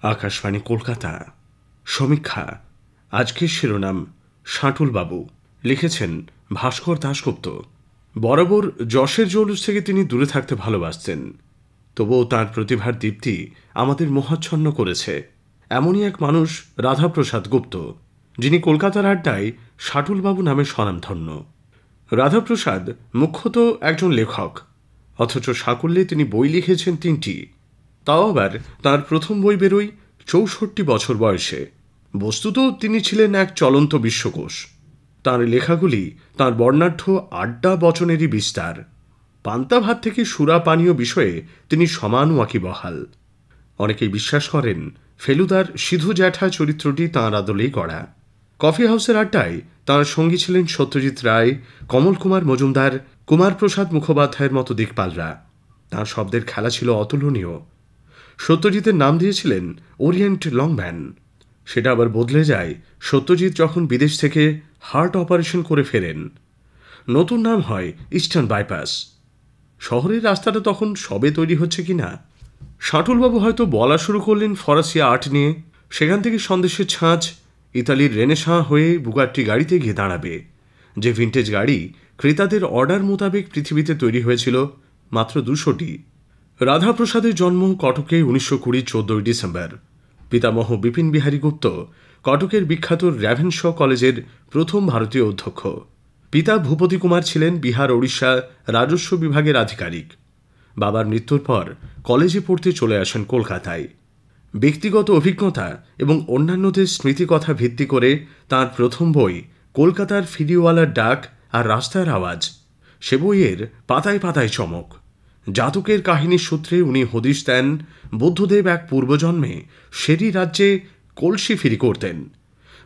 আকাশবাণী কলকাতা। সমীক্ষা। আজকের শিরোনাম শাটুলবাবু। লিখেছেন ভাস্কর দাশগুপ্ত। বরাবর যশের জৌলুস থেকে তিনি দূরে থাকতে ভালোবাসতেন, তবুও তাঁর প্রতিভার দীপ্তি আমাদের মোহাচ্ছন্ন করেছে। এমনই এক মানুষ রাধাপ্রসাদ গুপ্ত, যিনি কলকাতার আড্ডায় শাটুলবাবু নামে স্বনামধন্য। রাধাপ্রসাদ মুখ্যত একজন লেখক, অথচ সাকল্যে তিনি বই লিখেছেন ৩টি। তাও আবার তাঁর প্রথম বই বেরোয় ৬৪ বছর বয়সে। বস্তুত তিনি ছিলেন এক চলন্ত বিশ্বকোষ। তাঁর লেখাগুলি তাঁর বর্ণাঢ্য আড্ডা বচনেরই বিস্তার। পান্তা ভাত থেকে সুরা পানীয় বিষয়ে তিনি সমান ওয়াকিবহাল। অনেকেই বিশ্বাস করেন ফেলুদার সিধু জ্যাঠা চরিত্রটি তাঁর আদলেই গড়া। কফি হাউসের আড্ডায় তাঁর সঙ্গী ছিলেন সত্যজিৎ রায়, কমল কুমার মজুমদার, কুমার প্রসাদ মুখোপাধ্যায়ের মতো দিকপালরা। তাঁর শব্দের খেলা ছিল অতুলনীয়। সত্যজিতের নাম দিয়েছিলেন ওরিয়েন্ট লংম্যান। সেটা আবার বদলে যায় সত্যজিৎ যখন বিদেশ থেকে হার্ট অপারেশন করে ফেরেন। নতুন নাম হয় ইস্টার্ন বাইপাস। শহরের রাস্তাটা তখন সবে তৈরি হচ্ছে কিনা। শাটুলবাবু হয়তো বলা শুরু করলেন ফরাসি আর্ট নিয়ে। সেখান থেকে সন্দেশের ছাঁচ ইতালির রেনেসাঁ হয়ে বুগাট্টি গাড়িতে গিয়ে দাঁড়াবে, যে ভিন্টেজ গাড়ি ক্রেতাদের অর্ডার মোতাবেক পৃথিবীতে তৈরি হয়েছিল মাত্র ২০০টি। রাধাপ্রসাদের জন্ম কটকে ১৯২০ 14 ডিসেম্বর। পিতামহ বিপিন বিহারী গুপ্ত কটকের বিখ্যাত র্যাভেনশ কলেজের প্রথম ভারতীয় অধ্যক্ষ। পিতা ভূপতি কুমার ছিলেন বিহার ওড়িশা রাজস্ব বিভাগের আধিকারিক। বাবার মৃত্যুর পর কলেজে পড়তে চলে আসেন কলকাতায়। ব্যক্তিগত অভিজ্ঞতা এবং অন্যান্যদের স্মৃতিকথা ভিত্তি করে তাঁর প্রথম বই কলকাতার ফিরিওয়ালার ডাক আর রাস্তার আওয়াজ। সে বইয়ের পাতায় পাতায় চমক। জাতকের কাহিনীর সূত্রে উনি হদিশ দেন বুদ্ধদেব এক পূর্বজন্মে সেরি রাজ্যে কলসি ফিরি করতেন।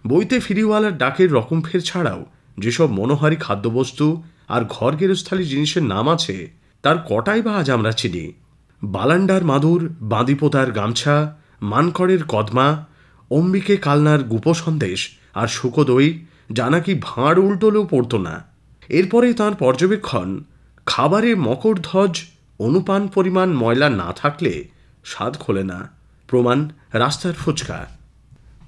বইতে ফিরিওয়ালার ডাকের রকমফের ছাড়াও যেসব মনোহারী খাদ্যবস্তু আর ঘর গেরস্থালি জিনিসের নাম আছে, তার কটাই বা আজ আমরা চিনি। বালান্ডার মাদুর, বাঁদিপোতার গামছা, মানকড়ের কদমা, অম্বিকে কালনার গুপো সন্দেশ আর শুকো দই, যা নাকি ভাঁড় উল্টোলেও পড়ত না। এরপরে তাঁর পর্যবেক্ষণ, খাবারে মকরধ্বজ অনুপান পরিমাণ ময়লা না থাকলে স্বাদ খোলে না। প্রমাণ রাস্তার ফুচকা।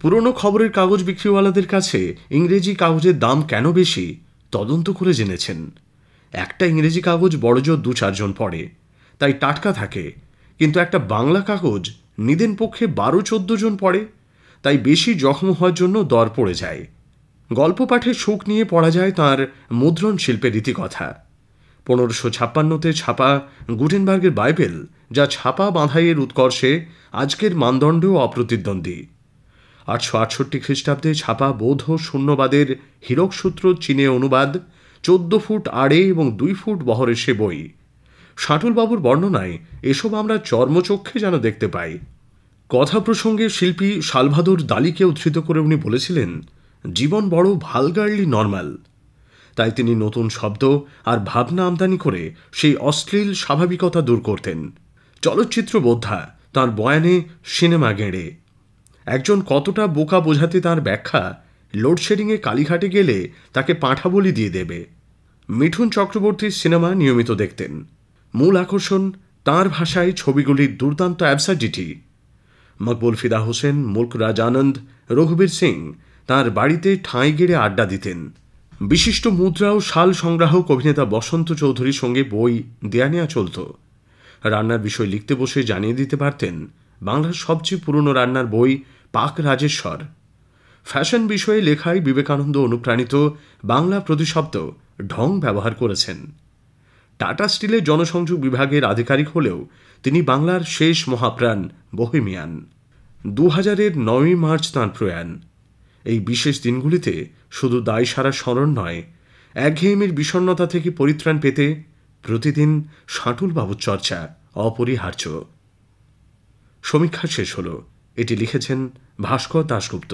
পুরনো খবরের কাগজ বিক্রিওয়ালাদের কাছে ইংরেজি কাগজের দাম কেন বেশি তদন্ত করে জেনেছেন। একটা ইংরেজি কাগজ বড়জোর ২-৪ জন পড়ে, তাই টাটকা থাকে। কিন্তু একটা বাংলা কাগজ নিদেন পক্ষে ১২-১৪ জন পড়ে, তাই বেশি জখম হওয়ার জন্য দর পড়ে যায়। গল্প পাঠের সুখ নিয়ে পড়া যায় তাঁর মুদ্রণ শিল্পের রীতিকথা। ১৫৫৬তে ছাপা গুটেনবার্গের বাইবেল, যা ছাপা বাঁধাইয়ের উৎকর্ষে আজকের মানদণ্ডেও অপ্রতিদ্বন্দ্বী। ৮৬৮ খ্রিস্টাব্দে ছাপা বৌদ্ধ শূন্যবাদের হীরকসূত্র চীনে অনুবাদ, ১৪ ফুট আড়ে এবং ২ ফুট বহরের সে বই। শাটুলবাবুর বর্ণনায় এসব আমরা চর্মচক্ষে যেন দেখতে পাই। কথা প্রসঙ্গে শিল্পী সালভাদর দালিকে উদ্ধৃত করে উনি বলেছিলেন, জীবন বড় ভালগারলি নর্মাল। তাই তিনি নতুন শব্দ আর ভাবনা আমদানি করে সেই অশ্লীল স্বাভাবিকতা দূর করতেন। চলচ্চিত্র বোদ্ধা তাঁর বয়ানে সিনেমা গেঁড়ে। একজন কতটা বোকা বোঝাতে তাঁর ব্যাখ্যা, লোডশেডিংয়ে কালীঘাটে গেলে তাকে পাঁঠা বলি দিয়ে দেবে। মিঠুন চক্রবর্তীর সিনেমা নিয়মিত দেখতেন। মূল আকর্ষণ তাঁর ভাষায় ছবিগুলির দুর্দান্ত অ্যাবসার্ডিটি। মকবুল ফিদা হোসেন, মুল্ক রাজ আনন্দ, রঘুবীর সিং তাঁর বাড়িতে ঠাঁই গেড়ে আড্ডা দিতেন। বিশিষ্ট মুদ্রা ও শাল সংগ্রাহক অভিনেতা বসন্ত চৌধুরীর সঙ্গে বই দেয়া নেয়া চলত। রান্নার বিষয় লিখতে বসে জানিয়ে দিতে পারতেন বাংলার সবচেয়ে পুরনো রান্নার বই পাক রাজেশ্বর। ফ্যাশন বিষয়ে লেখায় বিবেকানন্দ অনুপ্রাণিত বাংলা প্রতিশব্দ ঢং ব্যবহার করেছেন। টাটা স্টিলের জনসংযোগ বিভাগের আধিকারিক হলেও তিনি বাংলার শেষ মহাপ্রাণ বোহেমিয়ান। ২০০০-এর ৯ই মার্চ তাঁর প্রয়াণ। এই বিশেষ দিনগুলিতে শুধু দায়সারা স্মরণ নয়, একঘেয়েমির বিষণ্ণতা থেকে পরিত্রাণ পেতে প্রতিদিন শাটুলবাবুর চর্চা অপরিহার্য। সমীক্ষা শেষ হল। এটি লিখেছেন ভাস্কর দাশগুপ্ত।